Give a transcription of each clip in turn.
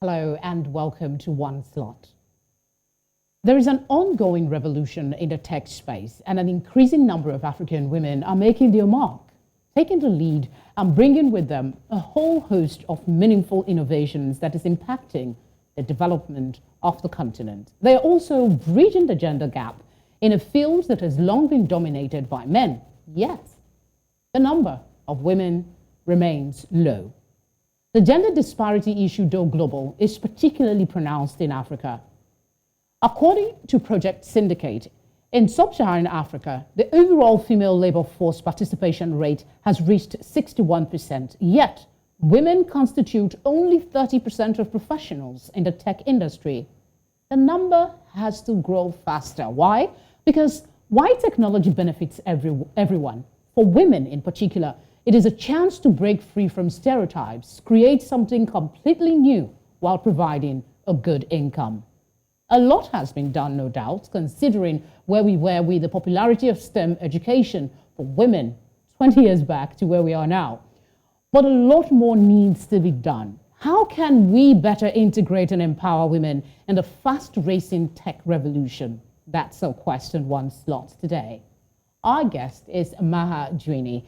Hello and welcome to One Slot. There is an ongoing revolution in the tech space, and an increasing number of African women are making their mark, taking the lead, and bringing with them a whole host of meaningful innovations that is impacting the development of the continent. They are also bridging the gender gap in a field that has long been dominated by men. Yet, the number of women remains low. The gender disparity issue, though global, is particularly pronounced in Africa. According to Project Syndicate, in sub-Saharan Africa, the overall female labor force participation rate has reached 61%, yet women constitute only 30% of professionals in the tech industry. The number has to grow faster. Why? Because while technology benefits everyone, for women in particular, it is a chance to break free from stereotypes, create something completely new while providing a good income. A lot has been done, no doubt, considering where we were with the popularity of STEM education for women 20 years back to where we are now. But a lot more needs to be done. How can we better integrate and empower women in the fast-racing tech revolution? That's our question One Slot today. Our guest is Maha Jouini.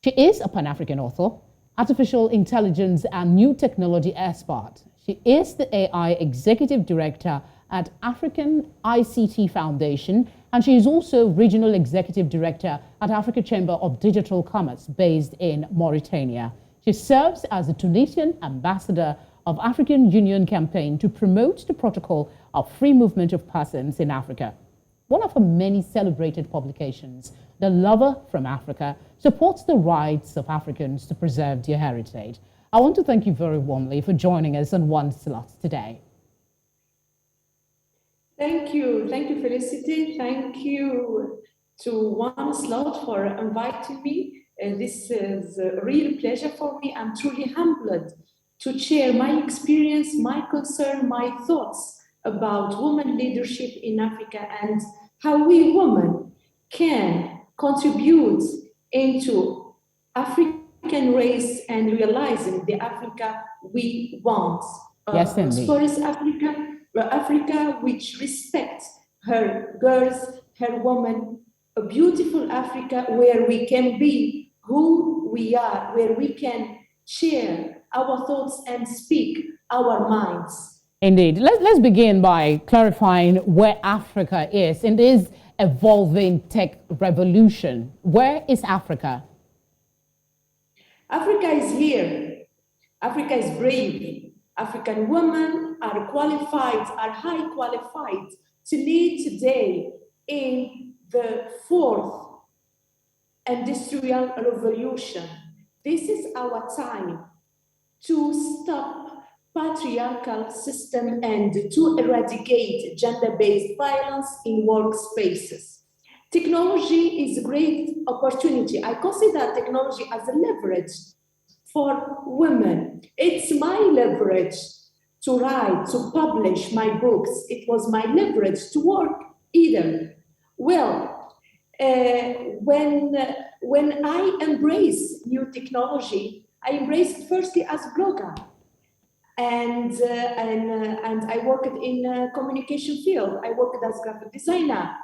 She is a Pan-African author, artificial intelligence and new technology expert. She is the AI Executive Director at African ICT Foundation, and she is also Regional Executive Director at Africa Chamber of Digital Commerce based in Mauritania. She serves as the Tunisian Ambassador of African Union campaign to promote the protocol of free movement of persons in Africa. One of her many celebrated publications, The Lover from Africa, supports the rights of Africans to preserve their heritage. I want to thank you very warmly for joining us on One Slot today. Thank you. Thank you, Felicity. Thank you to One Slot for inviting me. This is a real pleasure for me. I'm truly humbled to share my experience, my concern, my thoughts about women leadership in Africa and how we women can contribute into African race and realizing the Africa we want. Yes, indeed. Prosperous Africa which respects her girls, her women, a beautiful Africa where we can be who we are, where we can share our thoughts and speak our minds. Indeed. Let's begin by clarifying where Africa is in this evolving tech revolution. Where is Africa? Africa is here. Africa is brave. African women are qualified, are high qualified to lead today in the fourth industrial revolution. This is our time to stop patriarchal system and to eradicate gender-based violence in workspaces. Technology is a great opportunity. I consider technology as a leverage for women. It's my leverage to write, to publish my books. It was my leverage to work either. Well, when I embrace new technology, I embrace it firstly as a blogger. And I worked in communication field. I worked as graphic designer.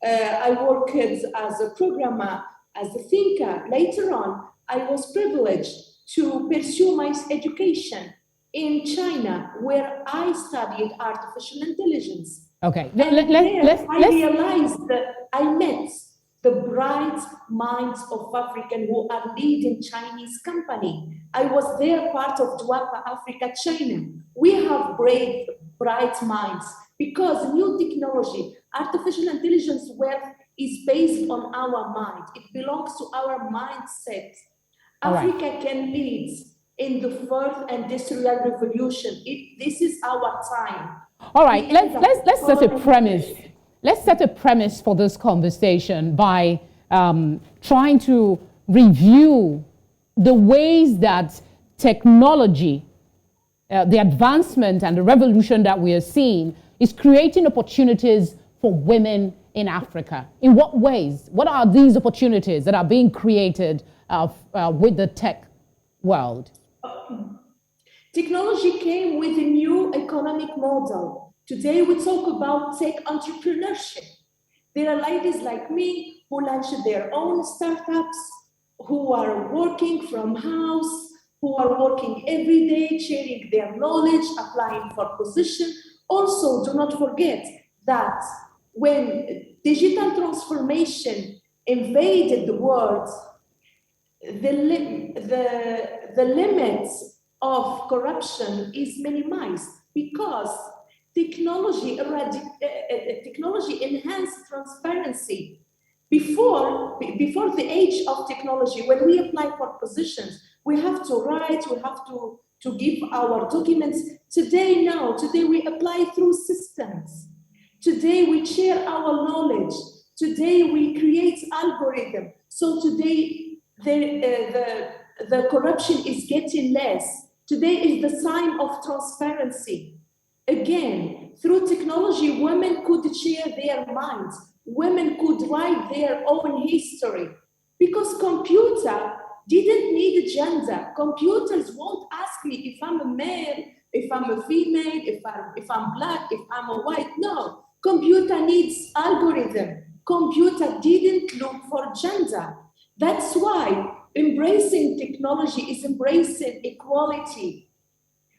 I worked as a programmer, as a thinker. Later on, I was privileged to pursue my education in China, where I studied artificial intelligence. Okay, I realized that I met the bright minds of African who are leading Chinese company. I was there part of Dwapa Africa, China. We have brave, bright minds because new technology, artificial intelligence wealth is based on our mind. It belongs to our mindset. Africa can lead in the fourth industrial revolution. This is our time. All right, let's set a premise. Let's set a premise for this conversation by trying to review the ways that technology, the advancement and the revolution that we are seeing is creating opportunities for women in Africa. In what ways? What are these opportunities that are being created with the tech world? Technology came with a new economic model. Today we talk about tech entrepreneurship. There are ladies like me who launched their own startups, who are working from house, who are working every day, sharing their knowledge, applying for position. Also, do not forget that when digital transformation invaded the world, the limits of corruption is minimized because technology enhanced transparency. Before the age of technology, when we apply for positions, we have to write, we have to give our documents. Today, we apply through systems. Today, we share our knowledge. Today, we create algorithms. So today, the corruption is getting less. Today is the sign of transparency. Again, through technology, women could share their minds. Women could write their own history because computer didn't need gender. Computers won't ask me if I'm a male, if I'm a female, if I'm black, if I'm a white. No, computer needs algorithm. Computer didn't look for gender. That's why embracing technology is embracing equality.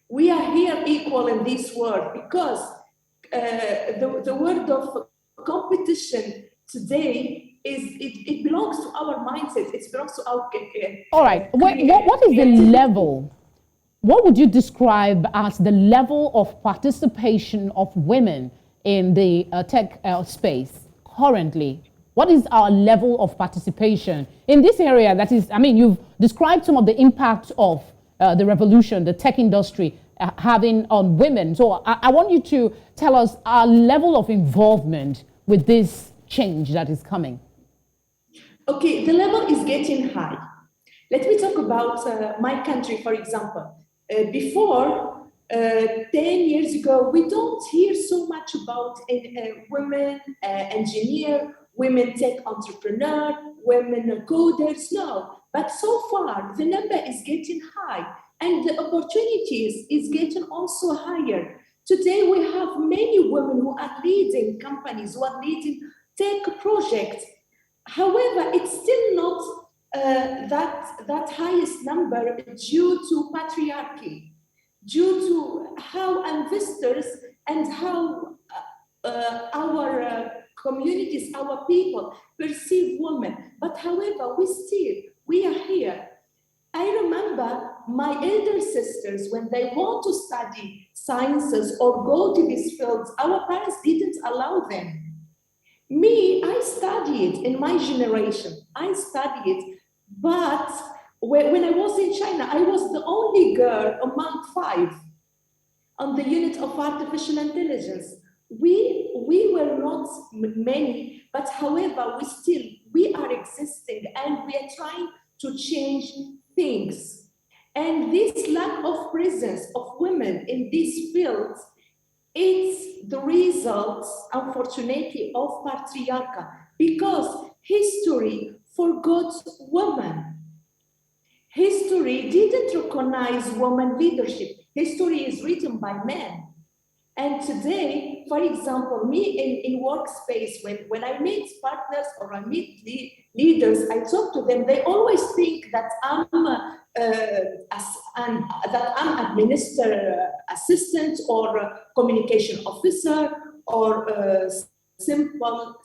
We are here equal in this world because the word of competition today it belongs to our mindset. It belongs to our. All right. What is the level? What would you describe as the level of participation of women in the tech space currently? What is our level of participation in this area? That is, I mean, you've described some of the impact of the revolution, the tech industry having on women. So I want you to tell us our level of involvement with this change that is coming. Okay, the level is getting high. Let me talk about my country, for example. Before, 10 years ago, we don't hear so much about women engineer, women tech entrepreneur, women coders, no. But so far, the number is getting high and the opportunities is getting also higher. Today, we have many women who are leading companies, who are leading tech projects. However, it's still not that highest number due to patriarchy, due to how investors and how our communities, our people perceive women. But however, we are here. I remember my elder sisters, when they want to study sciences or go to these fields, our parents didn't allow them. Me, I studied in my generation. I studied, but when I was in China, I was the only girl among 5 on the unit of artificial intelligence. We were not many, but however, we are existing and we are trying to change things. And this lack of presence of women in these fields, it's the result, unfortunately, of patriarchy, because history forgot women. History didn't recognize women leadership. History is written by men. And today, for example, me in workspace, when I meet partners or I meet leaders, I talk to them, they always think that I'm administrative assistant or communication officer or simple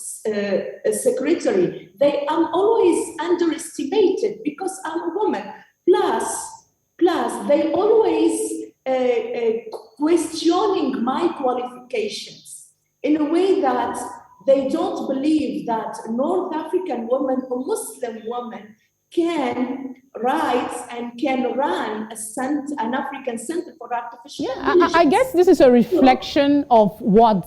secretary. I'm always underestimated because I'm a woman. Plus they always questioning my qualifications in a way that they don't believe that North African women or Muslim women can write and can run an African Center for Artificial Intelligence. I guess this is a reflection of what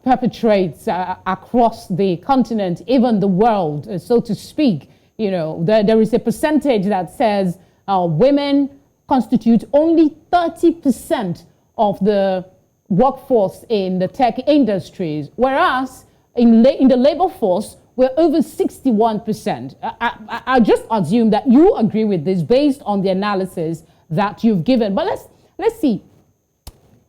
perpetrates across the continent, even the world, so to speak. You know, there is a percentage that says women constitute only 30% of the workforce in the tech industries, whereas in the labor force, we're over 61%. I just assume that you agree with this based on the analysis that you've given. But let's see.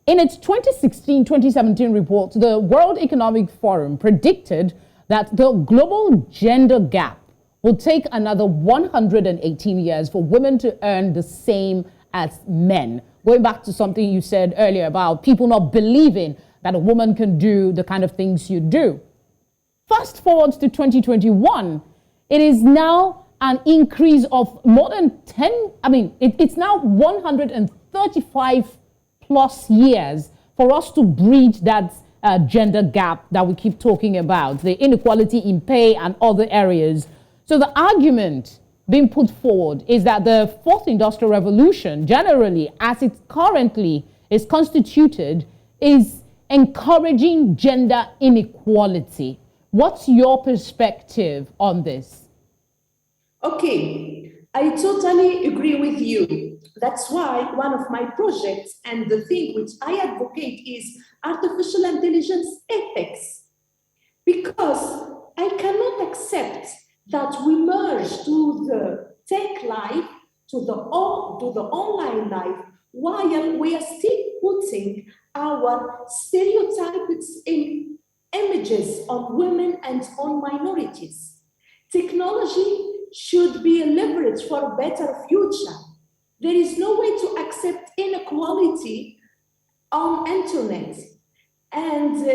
In its 2016-2017 report, the World Economic Forum predicted that the global gender gap will take another 118 years for women to earn the same as men. Going back to something you said earlier about people not believing that a woman can do the kind of things you do. Fast forward to 2021, it is now an increase of more than 10, it's now 135 plus years for us to bridge that gender gap that we keep talking about, the inequality in pay and other areas. So the argument being put forward is that the fourth industrial revolution, generally as it currently is constituted, is encouraging gender inequality. What's your perspective on this? Okay, I totally agree with you. That's why one of my projects and the thing which I advocate is artificial intelligence ethics. Because I cannot accept that we merge to the tech life, to the online life, while we are still putting our stereotypes in images on women and on minorities. Technology should be a leverage for a better future. There is no way to accept inequality on internet. And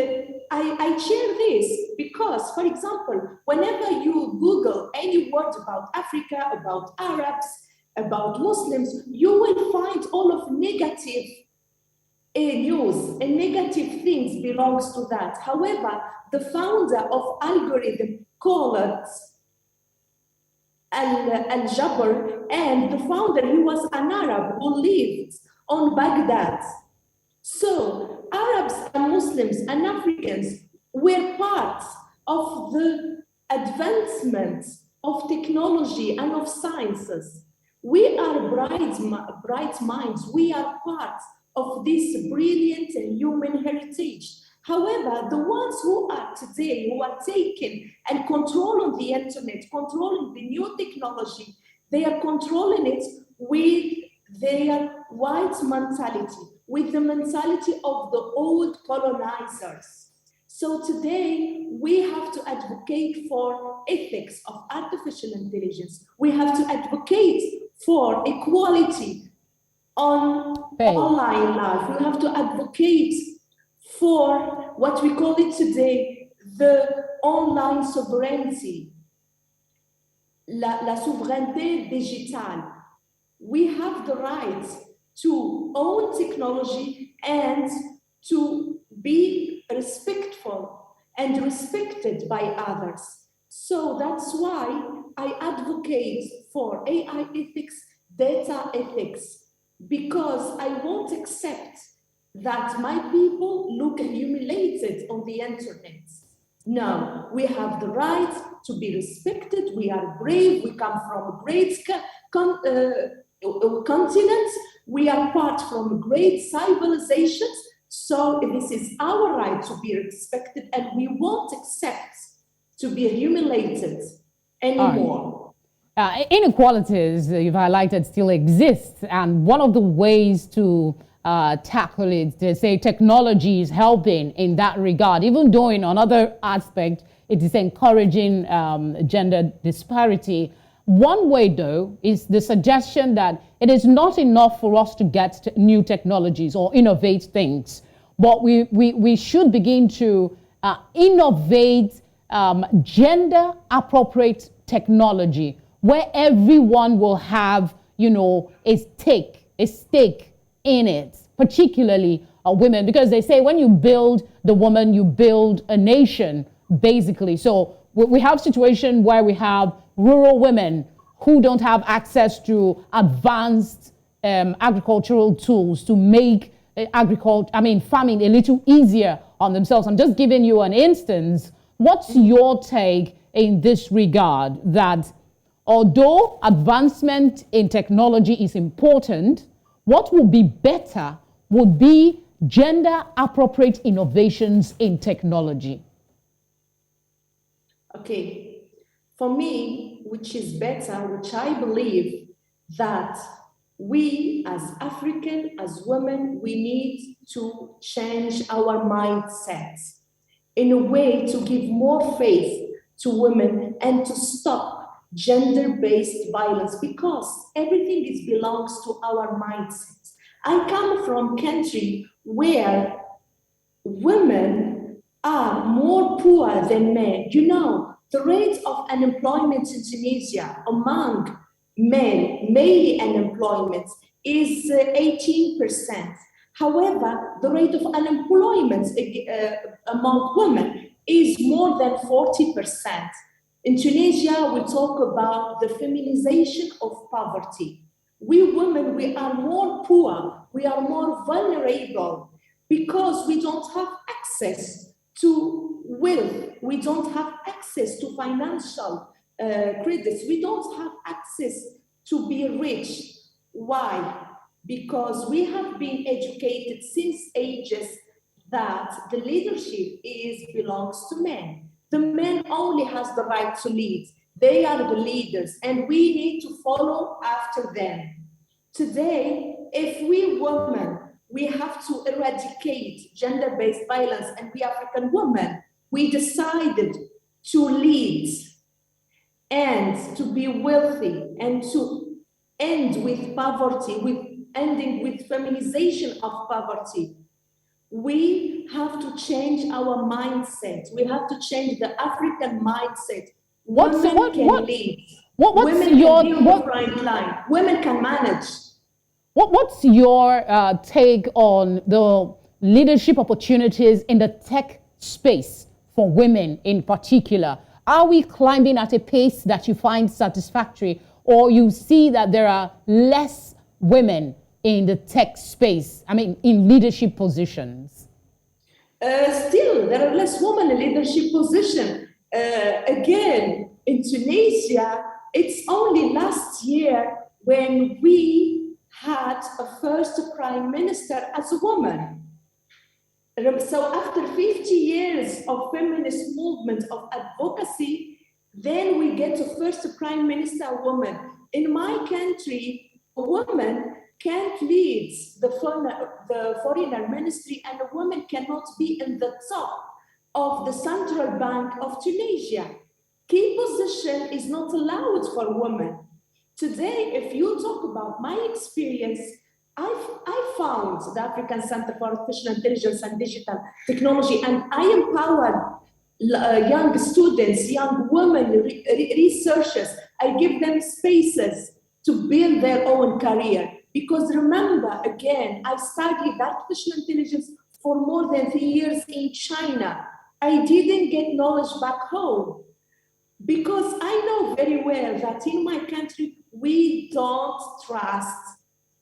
I share this because, for example, whenever you Google any word about Africa, about Arabs, about Muslims, you will find all of negative news and negative things belongs to that. However, the founder of algorithm called Al-Jabr, and the founder, he was an Arab who lived on Baghdad. So Arabs and Muslims and Africans were part of the advancement of technology and of sciences. We are bright minds. We are part of this brilliant and human heritage. However, the ones who are today, who are taking and controlling the internet, controlling the new technology, they are controlling it with their white mentality, with the mentality of the old colonizers. So today, we have to advocate for ethics of artificial intelligence. We have to advocate for equality on online life. We have to advocate for what we call it today, the online sovereignty, la souveraineté digitale. We have the right to own technology and to be respectful and respected by others. So that's why I advocate for AI ethics, data ethics, because I won't accept that my people look humiliated on the internet. No, we have the right to be respected. We are brave. We come from a great continent. We are part from great civilizations. So this is our right to be respected, and we won't accept to be humiliated anymore. Inequalities, you've highlighted, still exist. And one of the ways to tackle it, they say technology is helping in that regard, even though in another aspect, it is encouraging gender disparity. One way, though, is the suggestion that it is not enough for us to get new technologies or innovate things, but we should begin to innovate gender-appropriate technology where everyone will have, a stake in it, particularly women, because they say when you build the woman, you build a nation, basically. So we have a situation where we have rural women who don't have access to advanced agricultural tools to make farming a little easier on themselves. I'm just giving you an instance. What's your take in this regard, that although advancement in technology is important, what would be better would be gender-appropriate innovations in technology? Okay, for me, which is better, which I believe that We as African, as women, we need to change our mindsets in a way to give more faith to women and to stop gender-based violence, because everything belongs to our mindsets. I come from a country where women are more poor than men. You know, the rate of unemployment in Tunisia among men, male unemployment, is 18%. However, the rate of unemployment among women is more than 40%. In Tunisia, we talk about the feminization of poverty. We women, we are more poor, we are more vulnerable because we don't have access to wealth, we don't have access to financial credits, we don't have access to be rich. Why? Because we have been educated since ages that the leadership belongs to men. The men only has the right to lead. They are the leaders, and we need to follow after them. Today, if we women, we have to eradicate gender-based violence, and we African women, we decided to lead and to be wealthy and to end with poverty, ending with feminization of poverty. We have to change our mindset. We have to change the African mindset. Women can lead. Women can be on the front line. Women can manage. What's your take on the leadership opportunities in the tech space for women in particular? Are we climbing at a pace that you find satisfactory, or you see that there are less women in the tech space, I mean, in leadership positions? Still, there are less women in leadership position. Again, in Tunisia, it's only last year when we had a first prime minister as a woman. So after 50 years of feminist movement, of advocacy, then we get a first prime minister woman. In my country, a woman can't lead the foreign ministry, and a woman cannot be in the top of the central bank of Tunisia. Key position is not allowed for women. Today, if you talk about my experience, I found the African Center for Artificial Intelligence and Digital Technology, and I empowered young students, young women, researchers. I give them spaces to build their own career. Because remember, again, I studied artificial intelligence for more than 3 years in China. I didn't get knowledge back home because I know very well that in my country, we don't trust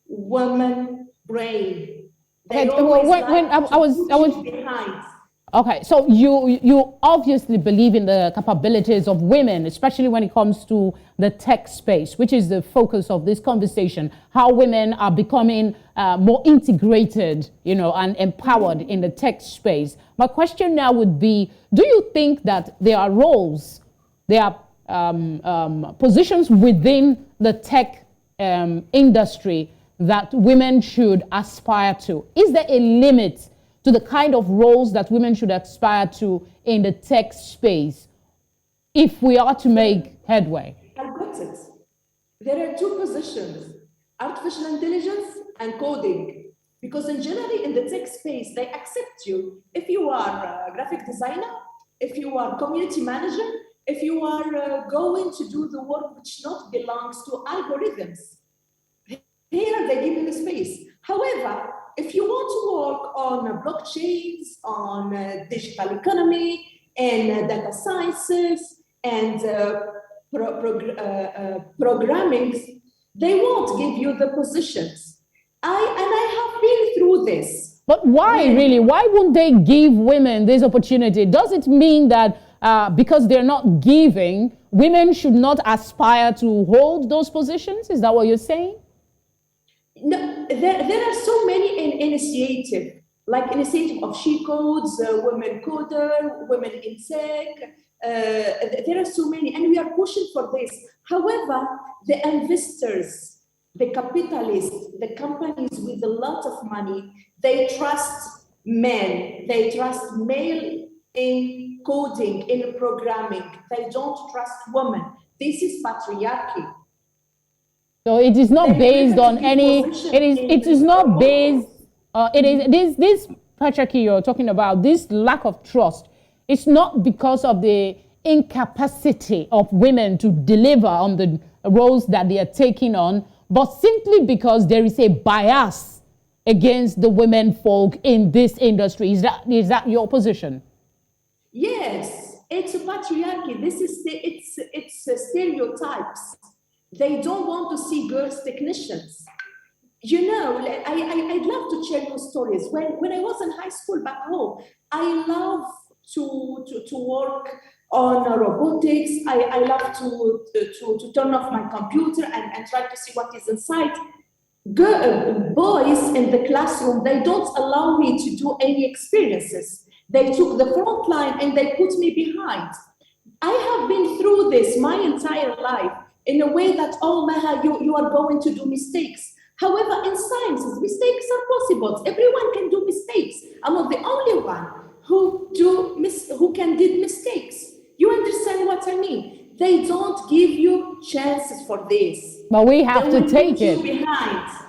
women brain. They always I was behind. Okay, so you obviously believe in the capabilities of women, especially when it comes to the tech space, which is the focus of this conversation, how women are becoming more integrated, you know, and empowered in the tech space. My question now would be, do you think that there are roles, there are positions within the tech industry that women should aspire to? Is there a limit to the kind of roles that women should aspire to in the tech space if we are to make headway? I got it. There are two positions, artificial intelligence and coding. Because in generally in the tech space, they accept you if you are a graphic designer, if you are community manager, if you are going to do the work which not belongs to algorithms. Here they give you the space. However, if you want to work on blockchains, on digital economy, and data sciences, and programming, they won't give you the positions. I have been through this. But why really? Why won't they give women this opportunity? Does it mean that because they're not giving, women should not aspire to hold those positions? Is that what you're saying? No, there are so many initiatives, like initiative of She Codes, Women Coder, Women in Tech. There are so many, and we are pushing for this. However, the investors, the capitalists, the companies with a lot of money, they trust men, they trust male in coding, in programming. They don't trust women. This is patriarchy. So it is not based on any, it is not based, it is this patriarchy you're talking about, this lack of trust. It's not because of the incapacity of women to deliver on the roles that they are taking on, but simply because there is a bias against the women folk in this industry. Is that your position? Yes, it's a patriarchy. This is it's stereotypes. They don't want to see girls technicians. You know, I'd love to share those stories. When I was in high school back home, I love to work on robotics. I love to turn off my computer and try to see what is inside. Boys in the classroom, they don't allow me to do any experiences. They took the front line and they put me behind. I have been through this my entire life in a way that, oh, Maha, you are going to do mistakes. However, in sciences, mistakes are possible. Everyone can do mistakes. I'm not the only one who can did mistakes. You understand what I mean? They don't give you chances for this. But we have to take it.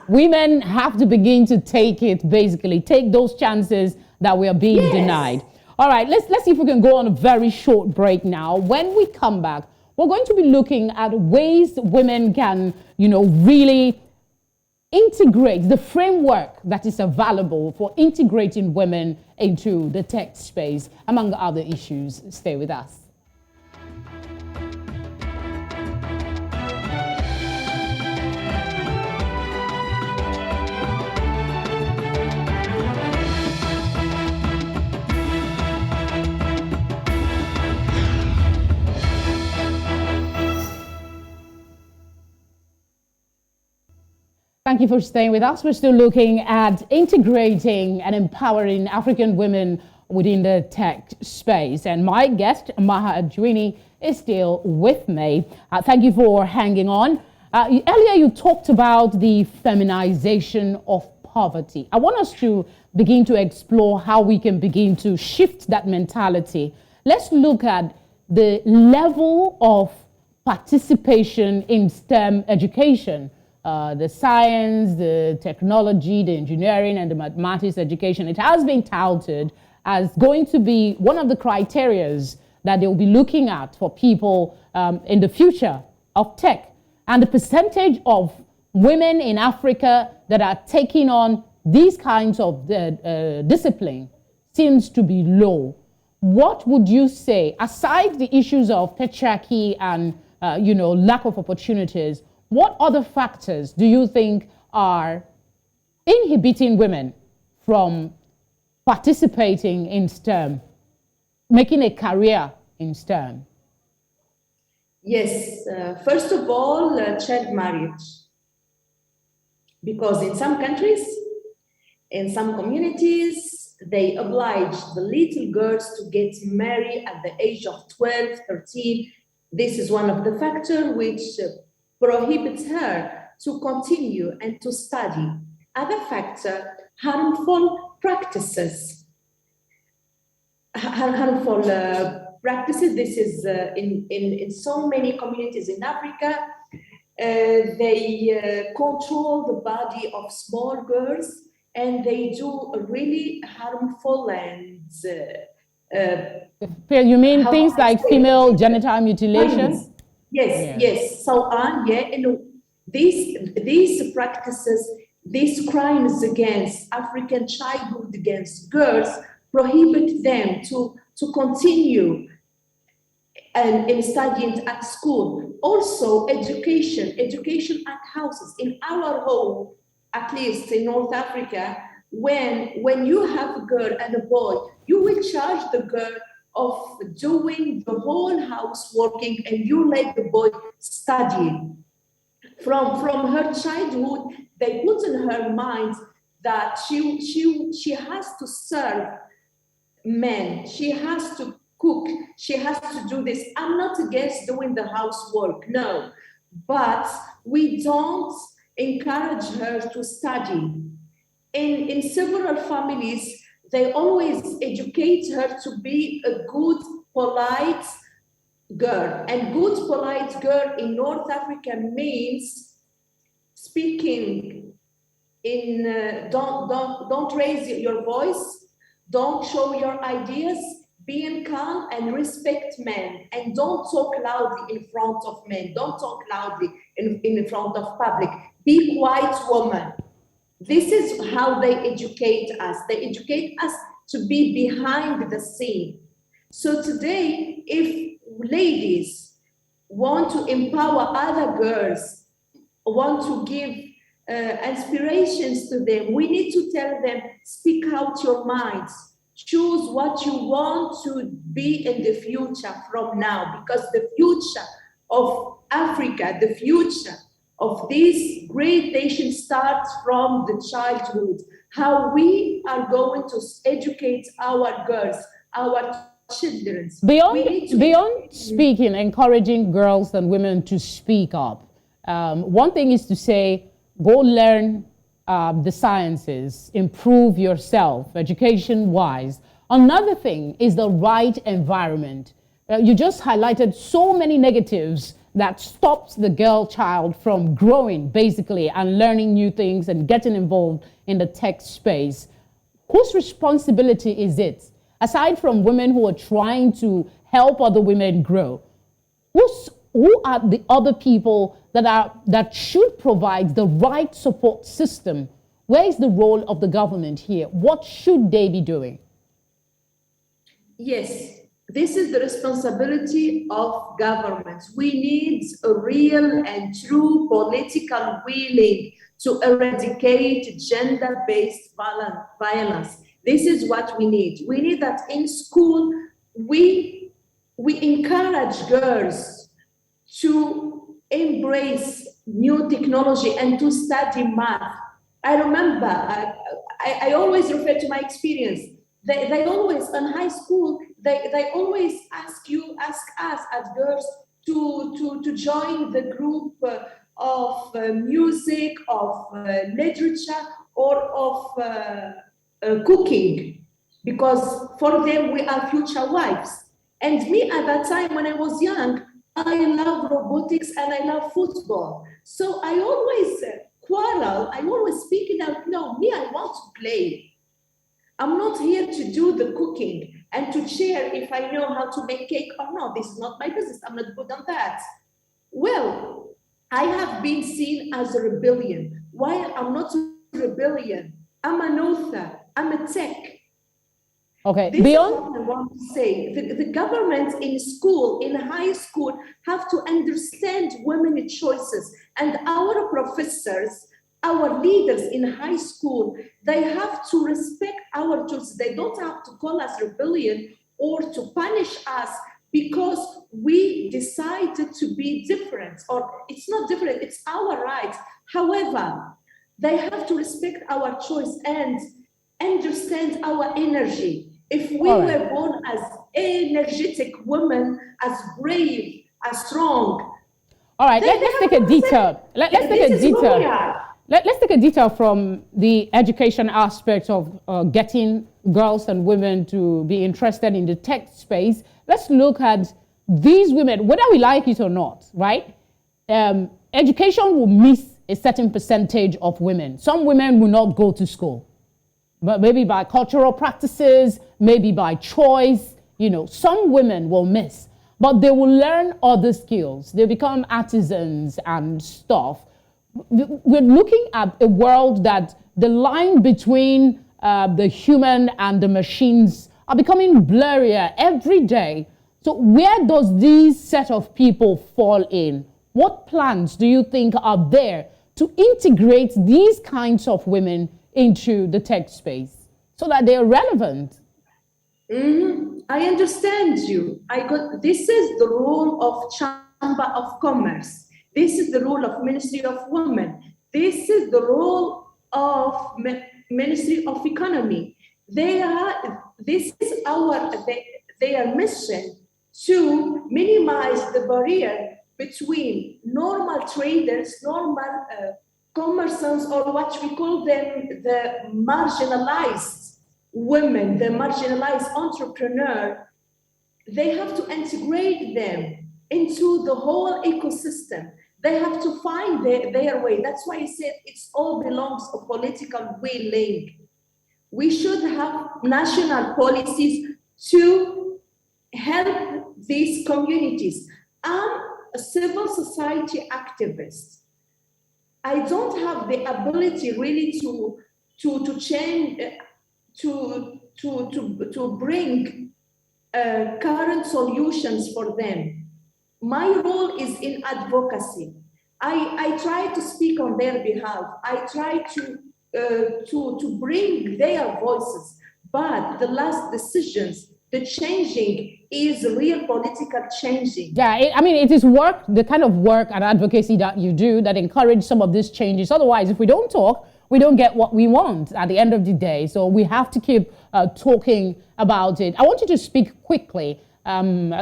Women have to begin to take it, basically. Take those chances that we are being denied. All right, let's see if we can go on a very short break now. When we come back, we're going to be looking at ways women can, really integrate the framework that is available for integrating women into the tech space, among other issues. Stay with us. Thank you for staying with us. We're still looking at integrating and empowering African women within the tech space. And my guest, Maha Jouini, is still with me. Thank you for hanging on. Earlier, you talked about the feminization of poverty. I want us to begin to explore how we can begin to shift that mentality. Let's look at the level of participation in STEM education. The science, the technology, the engineering, and the mathematics education. It has been touted as going to be one of the criterias that they'll be looking at for people in the future of tech. And the percentage of women in Africa that are taking on these kinds of discipline seems to be low. What would you say, aside the issues of patriarchy and lack of opportunities, what other factors do you think are inhibiting women from participating in STEM, making a career in STEM? Yes, first of all, child marriage. Because in some countries, in some communities, they oblige the little girls to get married at the age of 12, 13. This is one of the factors which prohibits her to continue and to study. Other factor, harmful practices. Harmful practices, this is in so many communities in Africa. They control the body of small girls and they do really harmful and... you mean things like female genital mutilation? Yes, so on, these practices, these crimes against African childhood, against girls, prohibit them to continue and studying at school. Also, education at houses. In our home, at least in North Africa, when you have a girl and a boy, you will charge the girl of doing the whole houseworking and you let the boy study. From her childhood, they put in her mind that she has to serve men, she has to cook, she has to do this. I'm not against doing the housework, no, but we don't encourage her to study. In several families, they always educate her to be a good, polite girl. And good, polite girl in North Africa means speaking in, don't raise your voice, don't show your ideas, being calm and respect men, and don't talk loudly in front of men, don't talk loudly in front of public. Be quiet, woman. This is how they educate us. They educate us to be behind the scene. So today, if ladies want to empower other girls, want to give inspirations to them, we need to tell them, speak out your minds. Choose what you want to be in the future from now, because the future of Africa, the future of this great nation starts from the childhood. How we are going to educate our girls, our children. Beyond speaking, encouraging girls and women to speak up, one thing is to say, go learn the sciences, improve yourself, education-wise. Another thing is the right environment. You just highlighted so many negatives that stops the girl child from growing, basically, and learning new things and getting involved in the tech space. Whose responsibility is it? Aside from women who are trying to help other women grow, who are the other people that should provide the right support system? Where is the role of the government here? What should they be doing? Yes, this is the responsibility of governments. We need a real and true political willing to eradicate gender-based violence. This is what we need. We need that in school, we encourage girls to embrace new technology and to study math. I remember, I always refer to my experience. They always, in high school, they always ask us as girls to join the group of music, of literature, or of cooking, because for them we are future wives. And me at that time, when I was young, I love robotics and I love football. So I always quarrel, I always speak out, no, me, I want to play. I'm not here to do the cooking and to share if I know how to make cake or not. This is not my business. I'm not good on that. Well, I have been seen as a rebellion. While I'm not a rebellion, I'm an author, I'm a tech. Okay, this is what I want to say. The government in school, in high school, have to understand women's choices, and our professors, our leaders in high school, they have to respect our choices. They don't have to call us rebellion or to punish us because we decided to be different, or it's not different, it's our right. However, they have to respect our choice and understand our energy. If we were born as energetic women, as brave, as strong. All right, let's take a detour. Let's take a detour. Let's take a detour from the education aspect of getting girls and women to be interested in the tech space. Let's look at these women, whether we like it or not, right? Education will miss a certain percentage of women. Some women will not go to school, but maybe by cultural practices, maybe by choice, some women will miss, but they will learn other skills. They become artisans and stuff. We're looking at a world that the line between the human and the machines are becoming blurrier every day. So where does this set of people fall in? What plans do you think are there to integrate these kinds of women into the tech space so that they're relevant? I understand you. This is the role of Chamber of Commerce. This is the role of Ministry of Women. This is the role of Ministry of Economy. This is their mission to minimize the barrier between normal traders, normal commerçants, or what we call them, the marginalized women, the marginalized entrepreneur, they have to integrate them into the whole ecosystem. They have to find their way. That's why I said it's all belongs to political willing. We should have national policies to help these communities. I'm a civil society activist. I don't have the ability really to change, to bring current solutions for them. My role is in advocacy. I try to speak on their behalf. I try to bring their voices, but the last decisions, the changing is real political changing. Yeah, it is work, the kind of work and advocacy that you do that encourage some of these changes. Otherwise, if we don't talk, we don't get what we want at the end of the day. So we have to keep talking about it. I want you to speak quickly.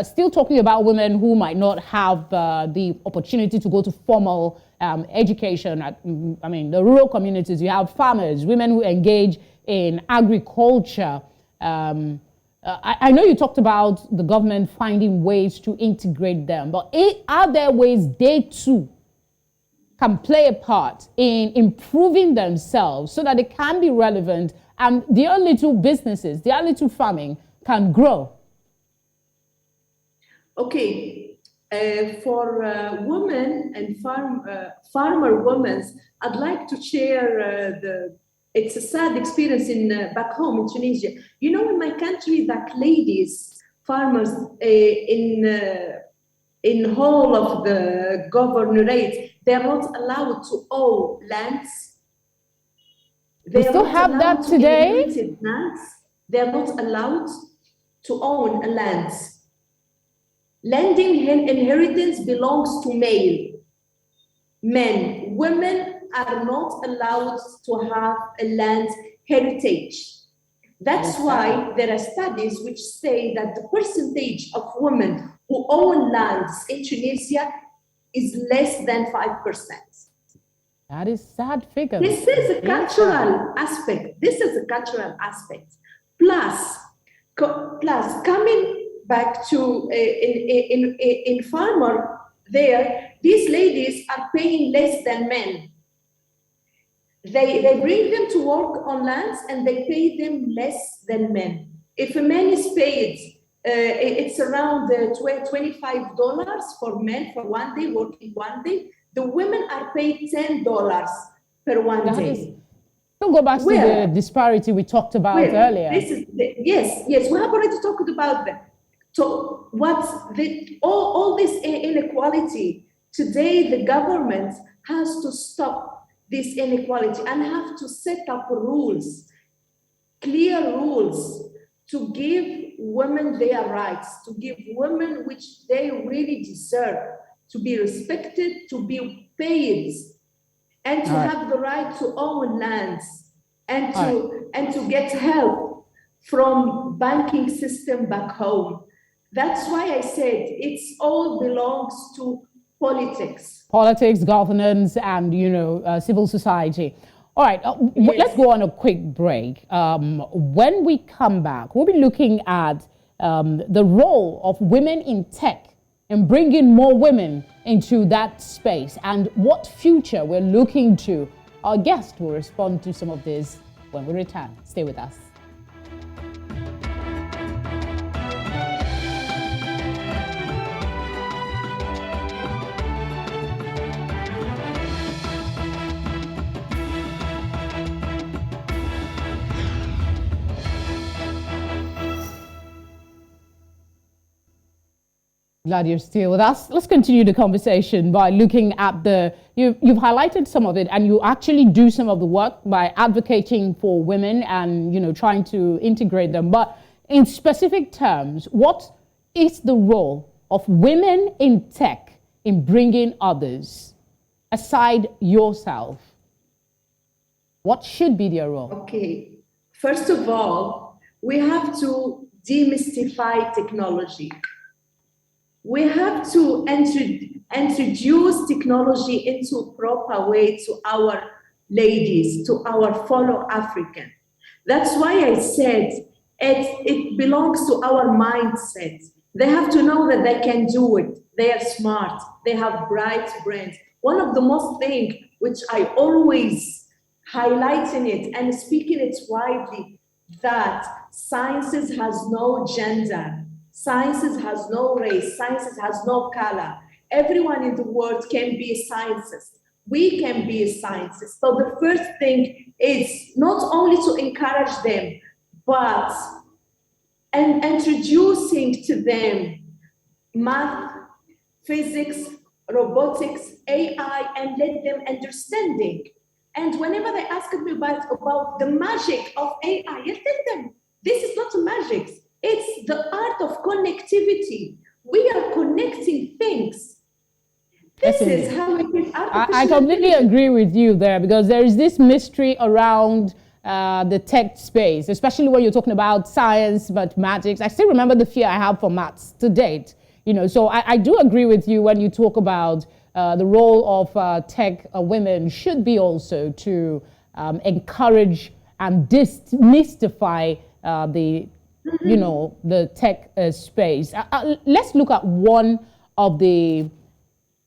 Still talking about women who might not have the opportunity to go to formal education. The rural communities, you have farmers, women who engage in agriculture. I know you talked about the government finding ways to integrate them, but are there ways they too can play a part in improving themselves so that they can be relevant and their little businesses, their little farming can grow? Okay, for women and farmer women, I'd like to share it's a sad experience back home in Tunisia. You know, in my country, that ladies, farmers in whole of the governorate, they're not allowed to own lands. We still have that today? They're not allowed to own lands. Landing inheritance belongs to men. Women are not allowed to have a land heritage. That's why there are studies which say that the percentage of women who own lands in Tunisia is less than 5%. That is sad figure. This is a cultural aspect. Plus coming back to in farmer there, these ladies are paying less than men. They bring them to work on lands and they pay them less than men. If a man is paid, it's around $25 for men for 1 day, working 1 day. The women are paid $10 per 1 day. We'll go back to the disparity we talked about earlier. Yes, we have already talked about that. So all this inequality, today the government has to stop this inequality and have to set up rules, clear rules, to give women their rights, to give women which they really deserve, to be respected, to be paid, and to have the right to own lands, and to get help from banking system back home. That's why I said it's all belongs to politics. Politics, governance, and civil society. All right, let's go on a quick break. When we come back, we'll be looking at the role of women in tech and bringing more women into that space and what future we're looking to. Our guest will respond to some of this when we return. Stay with us. Glad you're still with us. Let's continue the conversation by looking at you've highlighted some of it, and you actually do some of the work by advocating for women and, trying to integrate them. But in specific terms, what is the role of women in tech in bringing others aside yourself? What should be their role? Okay. First of all, we have to demystify technology. We have to introduce technology into a proper way to our ladies, to our fellow African. That's why I said it belongs to our mindset. They have to know that they can do it. They are smart. They have bright brains. One of the most things which I always highlight in it and speaking it widely, that sciences has no gender, sciences has no race, sciences has no color. Everyone in the world can be a scientist. We can be a scientist. So the first thing is not only to encourage them, but and introducing to them math, physics, robotics, AI, and let them understanding. And whenever they ask me about the magic of AI, I tell them, this is not magic. It's the art of connectivity. We are connecting things. This is how it is. I completely agree with you there, because there is this mystery around the tech space, especially when you're talking about science, mathematics. I still remember the fear I have for maths to date. So I do agree with you when you talk about the role of tech women should be also to encourage and demystify the tech space. Let's look at one of the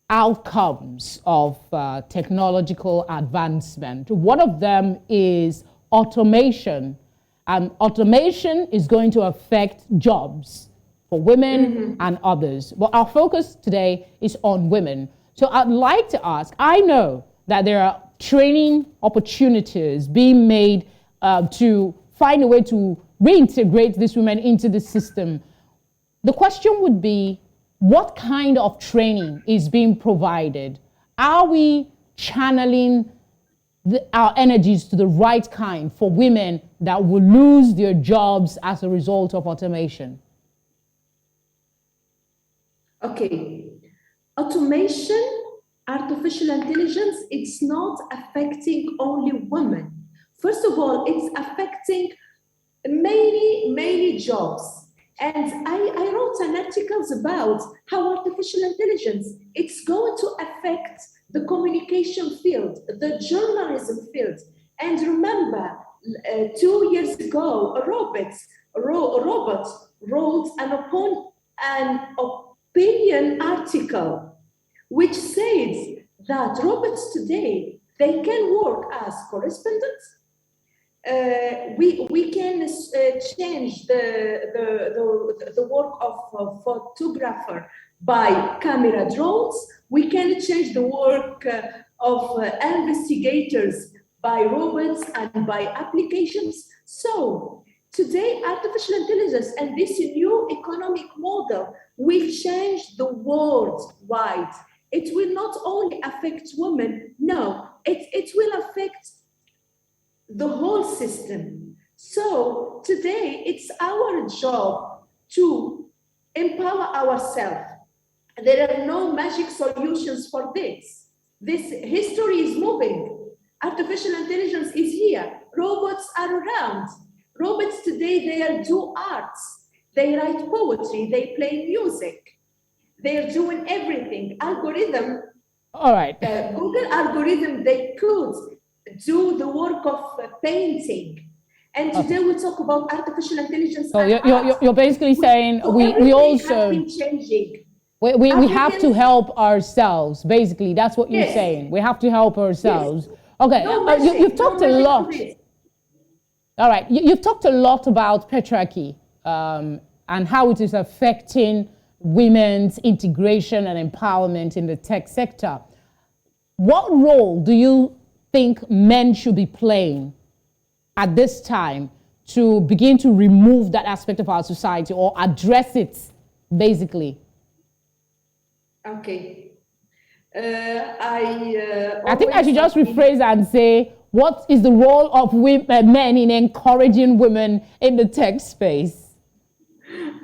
outcomes of technological advancement. One of them is automation, and automation is going to affect jobs for women and others. But our focus today is on women. So I'd like to ask, I know that there are training opportunities being made to find a way to reintegrate these women into the system. The question would be, what kind of training is being provided? Are we channeling our energies to the right kind for women that will lose their jobs as a result of automation? Okay, automation, artificial intelligence, it's not affecting only women. First of all, it's affecting many jobs. And I wrote an article about how artificial intelligence, it's going to affect the communication field, the journalism field. And remember, 2 years ago, a robot wrote an opinion article which says that robots today, they can work as correspondents. We can change the work of a photographer by camera drones. We can change the work of investigators by robots and by applications. So today, artificial intelligence and this new economic model will change the world wide. It will not only affect women, no, it will affect the whole system. So today, it's our job to empower ourselves. There are no magic solutions for this. This history is moving. Artificial intelligence is here. Robots are around. Robots today, they do arts. They write poetry. They play music. They're doing everything. Algorithm. All right. Google algorithm, they could do the work of painting. And today we talk about artificial intelligence. So you're basically saying we also changing. We have to help ourselves. Basically, that's what you're saying. We have to help ourselves. Yes. Okay, you've talked a lot. All right, you've talked a lot about patriarchy and how it is affecting women's integration and empowerment in the tech sector. What role do you think men should be playing at this time to begin to remove that aspect of our society or address it, basically? Okay. I think I should just rephrase and say, what is the role of men in encouraging women in the tech space?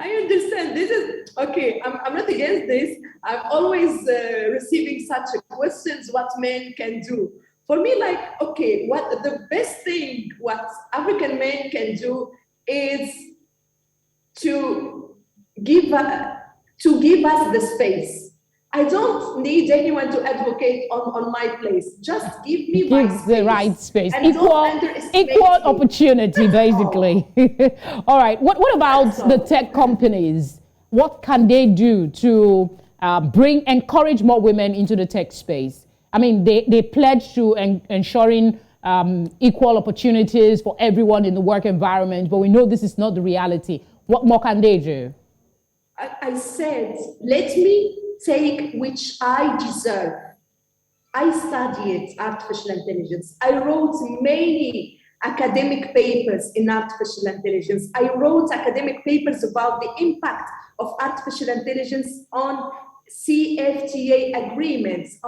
I understand. This is, okay, I'm not against this. I'm always receiving such questions, what men can do. For me, like, okay, what the best thing what African men can do is to give to give us the space. I don't need anyone to advocate on my place. Just give me my space. The right space. And Equal opportunity, basically. All right. What about the tech companies? What can they do to encourage more women into the tech space? I mean, they pledge to ensuring equal opportunities for everyone in the work environment, but we know this is not the reality. What more can they do? I said, let me take which I deserve. I studied artificial intelligence. I wrote many academic papers in artificial intelligence. I wrote academic papers about the impact of artificial intelligence on CFTA agreements.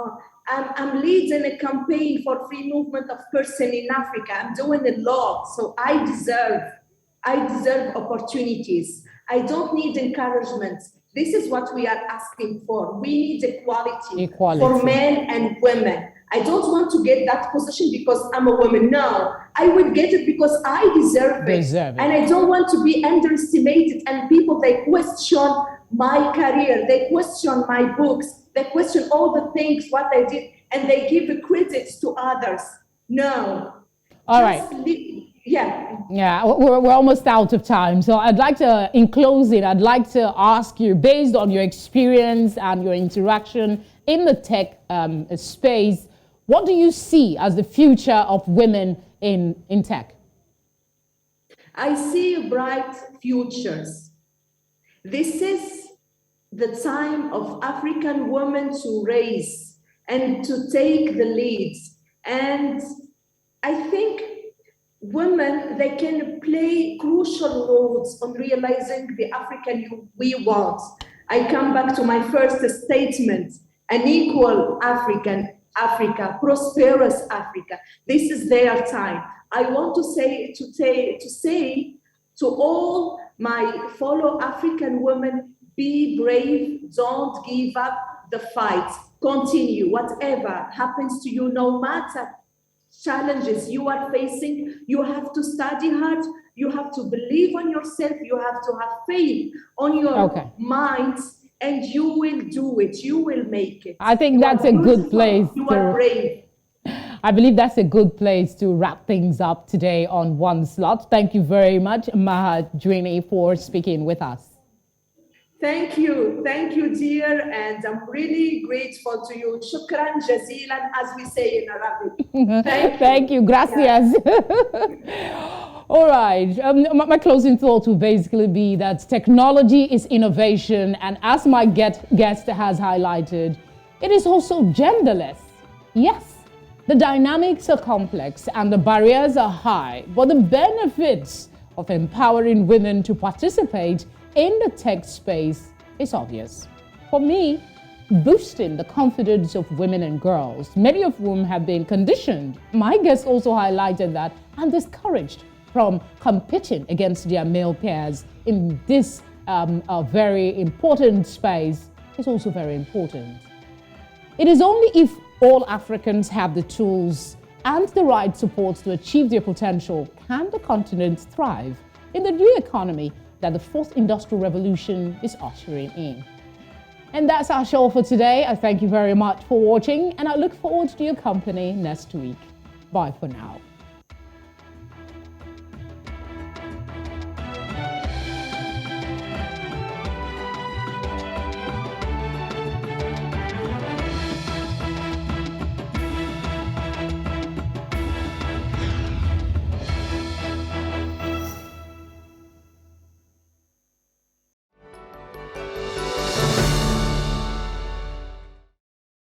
I'm leading a campaign for free movement of person in Africa. I'm doing a lot, so I deserve opportunities. I don't need encouragement. This is what we are asking for. We need equality for men and women. I don't want to get that position because I'm a woman. No, I will get it because I deserve it. And I don't want to be underestimated. And people, they question my career. They question my books. They question all the things, what I did, and they give the credits to others. No. All right. Yeah, we're almost out of time. So I'd like to, in closing, I'd like to ask you, based on your experience and your interaction in the tech space, what do you see as the future of women in tech? I see bright futures. This is the time of African women to raise and to take the lead. And I think women, they can play crucial roles on realizing the African we want. I come back to my first statement, an equal Africa, prosperous Africa. This is their time. I want to say to all my fellow African women, be brave, don't give up the fight. Continue, whatever happens to you, no matter challenges you are facing, you have to study hard, you have to believe on yourself, you have to have faith on your minds, and you will do it, you will make it. I think that's a good place. You are brave. I believe that's a good place to wrap things up today on One Slot. Thank you very much, Maha Jouini, for speaking with us. Thank you, dear, and I'm really grateful to you. Shukran jazilan, as we say in Arabic. Thank you, gracias. Yeah. All right, my closing thought will basically be that technology is innovation, and as my guest has highlighted, it is also genderless. Yes, the dynamics are complex and the barriers are high, but the benefits of empowering women to participate in the tech space is obvious. For me, boosting the confidence of women and girls, many of whom have been conditioned. My guest also highlighted that and discouraged from competing against their male peers in this very important space is also very important. It is only if all Africans have the tools and the right support to achieve their potential can the continent thrive in the new economy that the fourth industrial revolution is ushering in. And that's our show for today. I thank you very much for watching, and I look forward to your company next week. Bye for now.